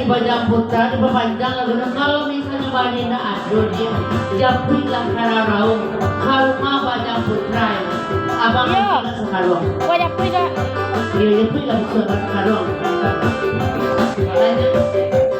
bajang putra di papanjang lagu na kalau misalnya bani na adun dia japuy lang kararaw kalma bajang putra abang Yo. kita sekarang Wala po ka. iya japuy lang sa sekarang lanjut